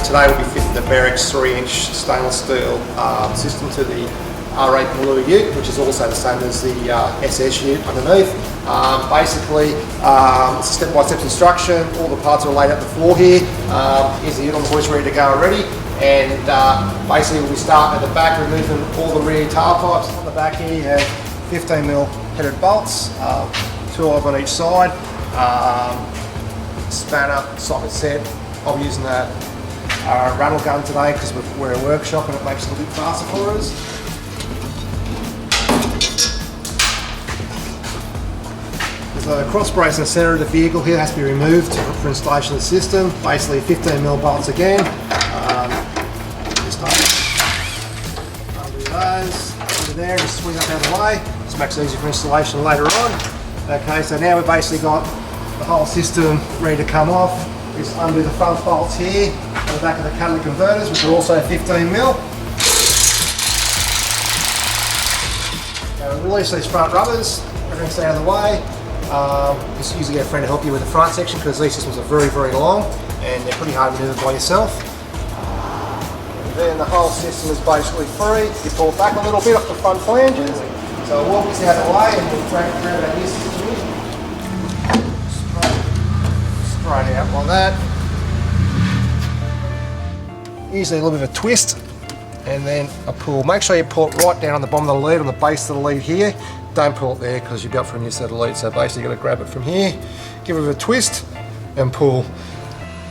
today we'll be fitting the Varex 3-inch stainless steel system to the R8 Blue ute, which is also the same as the SS ute underneath. Basically, it's a step-by-step instruction. All the parts are laid out the floor here. Here's the ute on the hoist ready to go already. And basically we'll be starting at the back, removing all the rear tailpipes. On the back here you have 15mm headed bolts, 2 of them on each side. Spanner, socket set. I'll be using the rattle gun today because we're a workshop and it makes it a little bit faster for us. There's a cross brace in the centre of the vehicle here, has to be removed for installation of the system. Basically 15mm bolts again. Just undo those, under there, and just swing up out of the way. This makes it easy for installation later on. Okay, so now we've basically got the whole system ready to come off. Just undo the front bolts here on the back of the catalytic converters, which are also 15mm. Now release these front rubbers, everything's out of the way. Just usually get a friend to help you with the front section because these systems are very, very long and they're pretty hard to maneuver by yourself. And then the whole system is basically free. You pull it back a little bit off the front flanges. So we'll walk this out of the way and we'll grab that here system in. Straight out like that. Usually a little bit of a twist and then a pull. Make sure you pull it right down on the bottom of the lead, on the base of the lead here. Don't pull it there because you've got from your set of lead. So basically you've got to grab it from here, give it a twist and pull.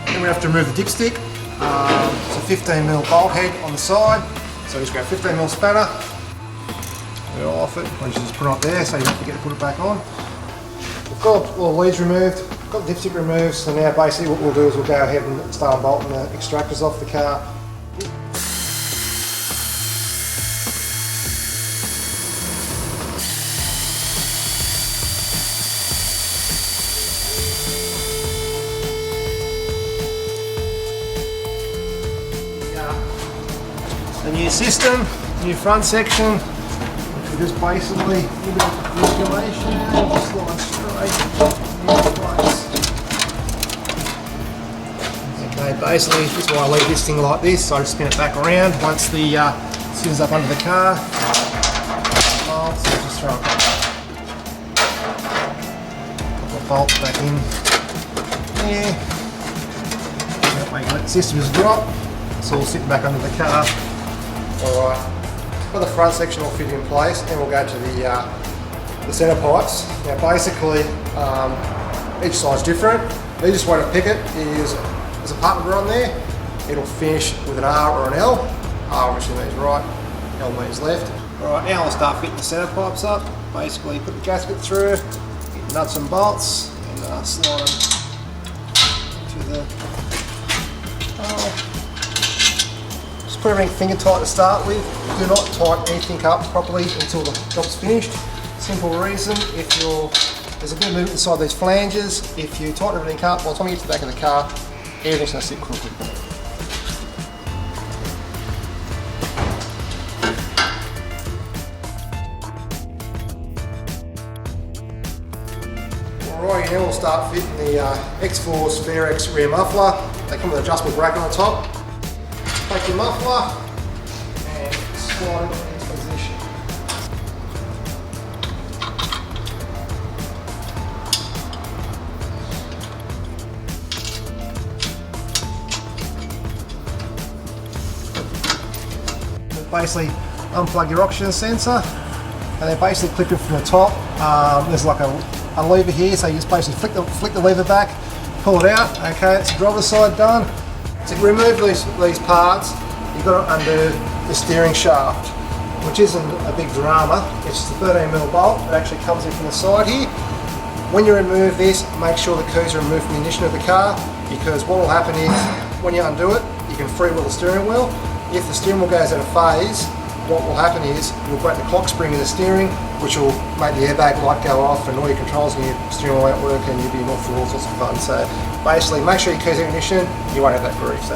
Then we have to remove the dipstick. It's a 15mm bolt head on the side. So just grab 15mm spanner. We're off it, or you just put it up there so you don't forget to put it back on. We've got all the leads removed, got the dipstick removed, so now basically what we'll do is we'll go ahead and start bolting the extractors off the car. The new system, new front section. Just basically a bit of manipulation, just slide straight into place. Okay, basically this is why I leave this thing like this, so I just spin it back around. Once the spins up under the car, bolts, just throw a couple of bolts back in there. That way you let the system just drop. It's all sitting back under the car. Alright. The front section will fit in place and we'll go to the centre pipes. Now basically each side's different. The easiest way to pick it is there's a part number on there. It'll finish with an R or an L. R obviously means right, L means left. Alright, now I'll start fitting the centre pipes up. Basically put the gasket through, get nuts and bolts and slide them into the hole. Put everything finger tight to start with. Do not tighten anything up properly until the job's finished. Simple reason, there's a bit of movement inside these flanges. If you tighten everything up, by the time you get to the back of the car, everything's going to sit crooked. Alright, now we'll start fitting the XForce Varex rear muffler. They come with an adjustable bracket on the top. Take your muffler and slide it into position. Basically unplug your oxygen sensor and then basically clip it from the top. There's like a lever here, so you just basically flick the lever back, pull it out. Okay, it's the driver's side done. To remove these parts, you've got to undo the steering shaft, which isn't a big drama. It's just a 13mm bolt that actually comes in from the side here. When you remove this, make sure the keys are removed from the ignition of the car, because what will happen is, when you undo it, you can freewheel the steering wheel. If the steering wheel goes out of phase, what will happen is you'll break the clock spring in the steering, which will make the airbag light go off and all your controls and your steering wheel won't work and you'll be off for all sorts of fun. So basically make sure your keys are in ignition, you won't have that grief. So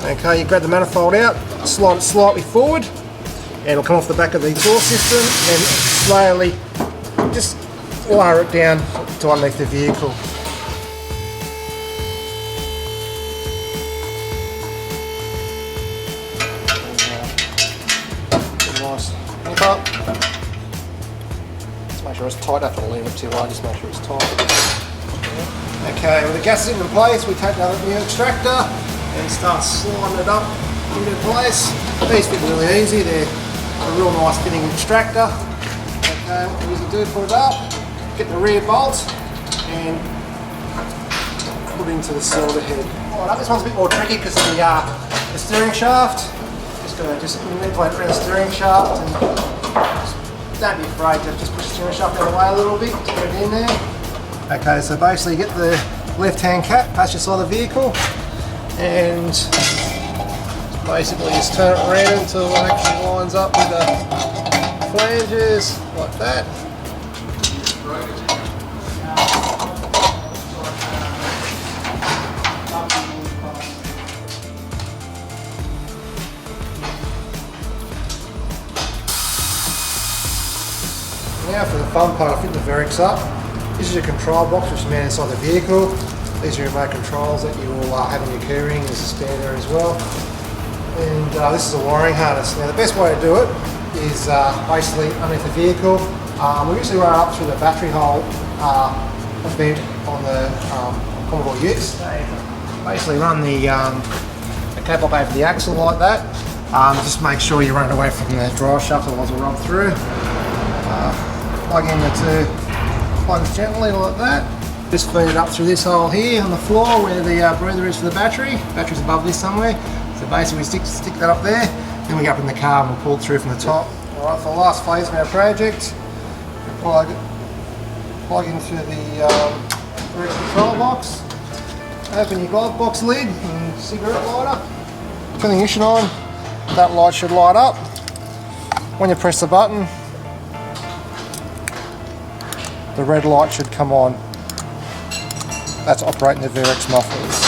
okay, you grab the manifold out, slide it slightly forward and it'll come off the back of the exhaust system and slowly just lower it down to underneath the vehicle. up. Just make sure it's tight, I don't have to lean it too hard, just make sure it's tight. Okay, with the gasket in place, we take the new extractor and start sliding it up into place. These fit really easy, they're a real nice fitting extractor. Okay, what we usually do, put it up, get the rear bolt and put into the cylinder head. Right, this one's a bit more tricky because of the steering shaft. Just going to just manipulate around the steering shaft and don't be afraid to just push the steering shaft out of the way a little bit to get it in there. Okay, so basically get the left-hand cap past your side of the vehicle and basically just turn it around until it actually lines up with the flanges like that. Now for the fun part of fitting the Varex up. This is your control box which is mounted inside the vehicle. These are your remote controls that you will have in your keyring. There's a spare there as well. And this is a wiring harness. Now the best way to do it is basically underneath the vehicle. We usually run it up through the battery hole vent on the Commodore Utes. Basically run the cable over the axle like that. Just make sure you run it away from the drive shaft, otherwise it'll run through. Plug in the two plugs gently like that. Just feed it up through this hole here on the floor where the breather is for the battery. Battery's above this somewhere. So basically we stick that up there, then we go up in the car and we'll pull it through from the top. Alright, for the last phase of our project, we plug into the Varex control box, open your glove box lid and cigarette lighter, turn the ignition on, that light should light up. When you press the button, the red light should come on. That's operating the Varex mufflers.